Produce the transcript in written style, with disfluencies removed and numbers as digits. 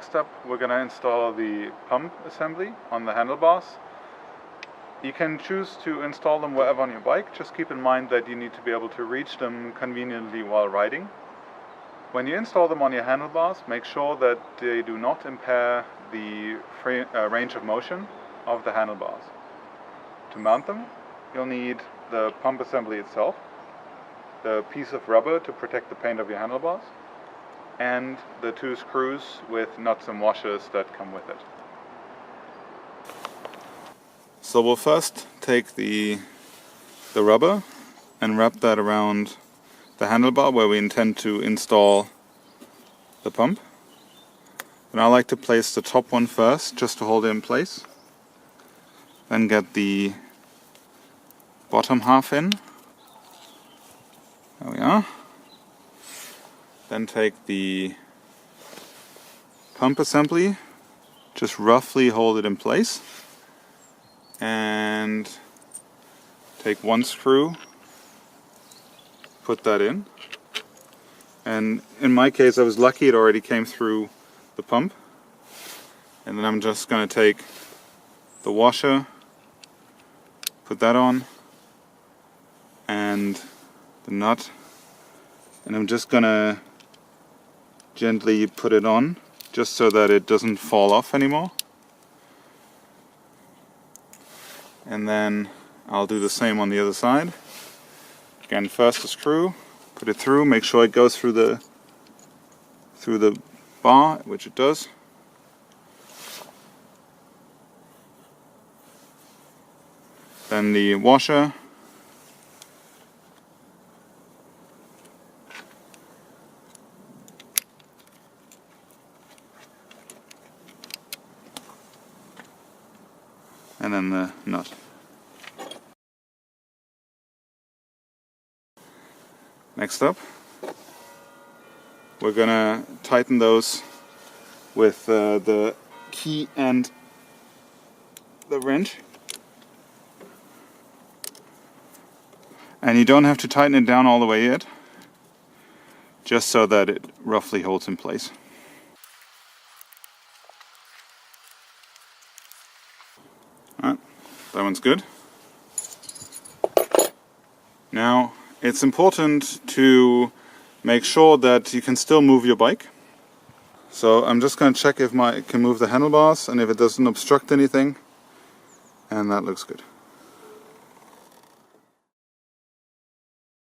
next up we're going to install the pump assembly on the handlebars. You can choose to install them wherever on your bike. Just keep in mind that you need to be able to reach them conveniently while riding. When you install them on your handlebars, make sure that they do not impair the range of motion of the handlebars. To mount them, you'll need the pump assembly itself, the piece of rubber to protect the paint of your handlebars, and the 2 screws with nuts and washers that come with it. So we'll first take the rubber and wrap that around the handlebar where we intend to install the pump. And I like to place the top one first just to hold it in place. Then get the bottom half in. There we are. Then take the pump assembly, just roughly hold it in place, and take 1 screw, put that in. And in my case I was lucky, it already came through the pump. And then I'm just going to take the washer, put that on, and the nut, and I'm just going to gently put it on just so that it doesn't fall off anymore. And then I'll do the same on the other side. Again, first a screw, put it through, make sure it goes through the bar, which it does. Then the washer. And then the nut. Next up, we're gonna tighten those with the key and the wrench. And you don't have to tighten it down all the way yet, just so that it roughly holds in place. Alright, that one's good. Now, it's important to make sure that you can still move your bike. So I'm just going to check if I can move the handlebars and if it doesn't obstruct anything. And that looks good.